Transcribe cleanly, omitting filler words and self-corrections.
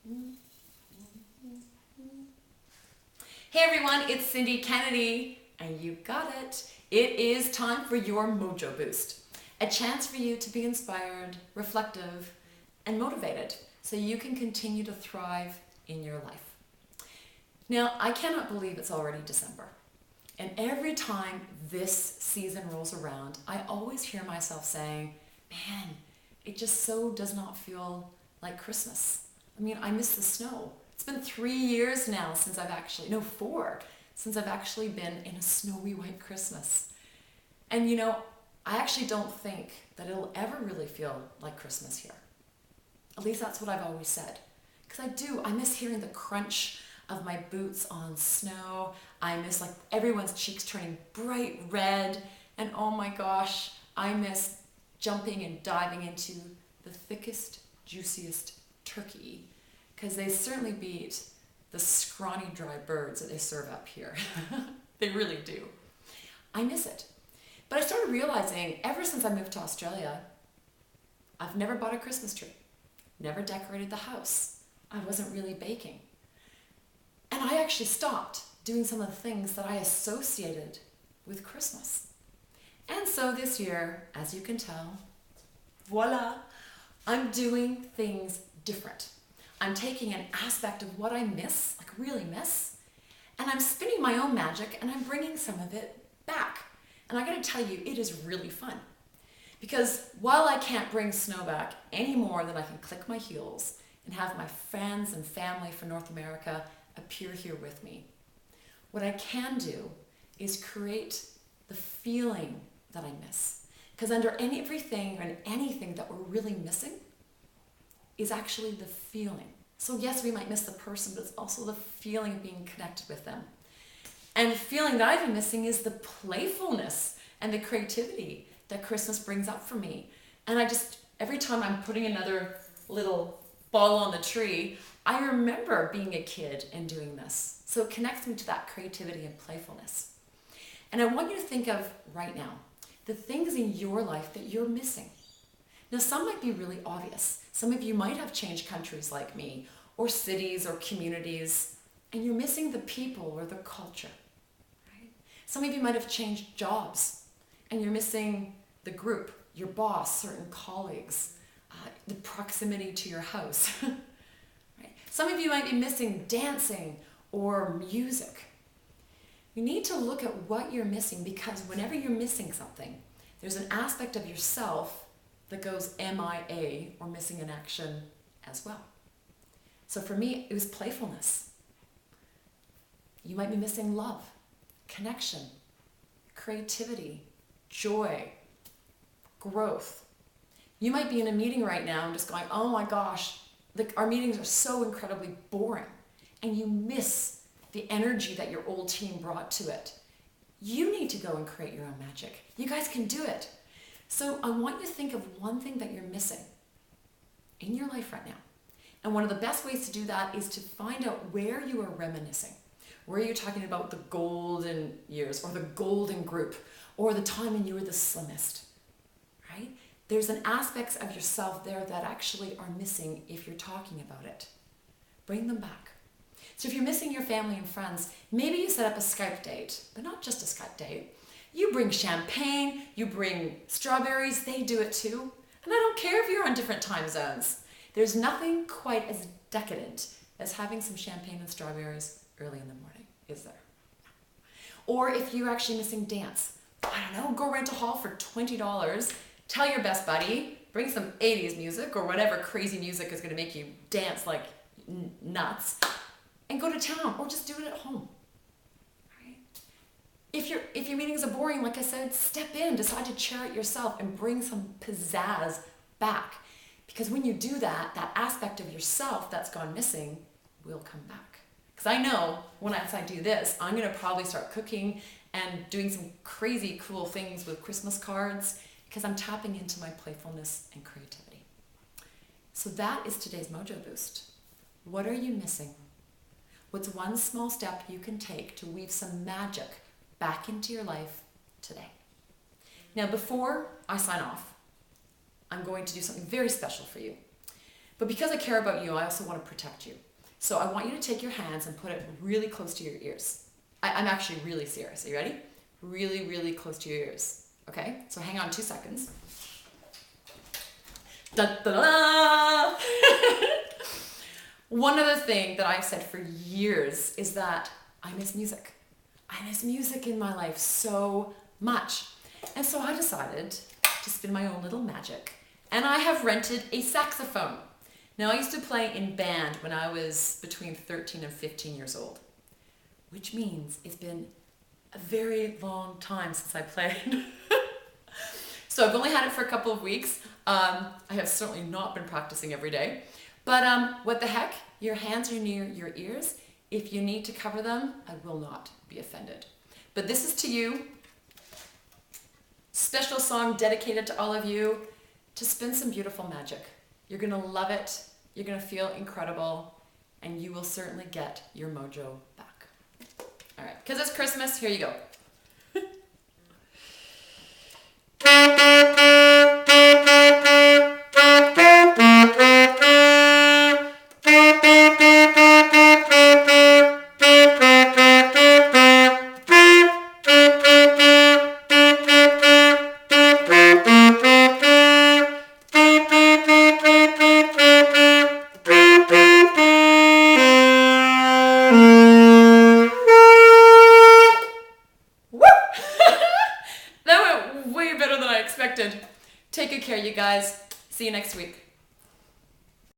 Hey everyone, it's Cindy Kennedy, and you got it. It is time for your Mojo Boost. A chance for you to be inspired, reflective, and motivated so you can continue to thrive in your life. Now, I cannot believe it's already December. And every time this season rolls around, I always hear myself saying, man, it just so does not feel like Christmas. I mean, I miss the snow. It's been 3 years now since I've actually, no, 4, since I've actually been in a snowy white Christmas. And you know, I actually don't think that it'll ever really feel like Christmas here. At least that's what I've always said. Because I miss hearing the crunch of my boots on snow. I miss like everyone's cheeks turning bright red. And oh my gosh, I miss jumping and diving into the thickest, juiciest turkey. Because they certainly beat the scrawny dry birds that they serve up here. They really do. I miss it. But I started realizing ever since I moved to Australia, I've never bought a Christmas tree, never decorated the house. I wasn't really baking. And I actually stopped doing some of the things that I associated with Christmas. And so this year, as you can tell, voila, I'm doing things different. I'm taking an aspect of what I miss, like really miss, and I'm spinning my own magic and I'm bringing some of it back. And I gotta tell you, it is really fun. Because while I can't bring snow back any more than I can click my heels and have my friends and family from North America appear here with me, what I can do is create the feeling that I miss. Because under everything and anything that we're really missing is actually the feeling. So yes, we might miss the person, but it's also the feeling of being connected with them. And the feeling that I've been missing is the playfulness and the creativity that Christmas brings up for me. And every time I'm putting another little ball on the tree, I remember being a kid and doing this. So it connects me to that creativity and playfulness. And I want you to think of right now, the things in your life that you're missing. Now, some might be really obvious. Some of you might have changed countries like me, or cities or communities, and you're missing the people or the culture. Right? Some of you might have changed jobs, and you're missing the group, your boss, certain colleagues, the proximity to your house. Right? Some of you might be missing dancing or music. You need to look at what you're missing, because whenever you're missing something, there's an aspect of yourself that goes MIA, or missing in action, as well. So for me, it was playfulness. You might be missing love, connection, creativity, joy, growth. You might be in a meeting right now and just going, oh my gosh, our meetings are so incredibly boring, and you miss the energy that your old team brought to it. You need to go and create your own magic. You guys can do it. So I want you to think of one thing that you're missing in your life right now. And one of the best ways to do that is to find out where you are reminiscing. Where you're talking about the golden years, or the golden group, or the time when you were the slimmest, right? There's an aspects of yourself there that actually are missing if you're talking about it. Bring them back. So if you're missing your family and friends, maybe you set up a Skype date, but not just a Skype date. You bring champagne, you bring strawberries, they do it too. And I don't care if you're on different time zones. There's nothing quite as decadent as having some champagne and strawberries early in the morning, is there? Or if you're actually missing dance, I don't know, go rent a hall for $20, tell your best buddy, bring some 80s music or whatever crazy music is gonna make you dance like nuts, and go to town, or just do it at home. If your meetings are boring, like I said, step in, decide to chair it yourself and bring some pizzazz back. Because when you do that, that aspect of yourself that's gone missing will come back. Because I know when I do this, I'm going to probably start cooking and doing some crazy cool things with Christmas cards, because I'm tapping into my playfulness and creativity. So that is today's Mojo Boost. What are you missing? What's one small step you can take to weave some magic back into your life today? Now, before I sign off, I'm going to do something very special for you. But because I care about you, I also want to protect you. So I want you to take your hands and put it really close to your ears. I'm actually really serious. Are you ready? Really, really close to your ears. Okay? So hang on 2 seconds. Da, da, da. One other thing that I've said for years is that I miss music. I miss music in my life so much. And so I decided to spin my own little magic. And I have rented a saxophone. Now, I used to play in band when I was between 13 and 15 years old, which means it's been a very long time since I played. So I've only had it for a couple of weeks. I have certainly not been practicing every day. But what the heck? Your hands are near your ears. If you need to cover them, I will not be offended. But this is to you. Special song dedicated to all of you to spin some beautiful magic. You're going to love it. You're going to feel incredible. And you will certainly get your mojo back. All right. Because it's Christmas, here you go. That went way better than I expected. Take good care, you guys. See you next week.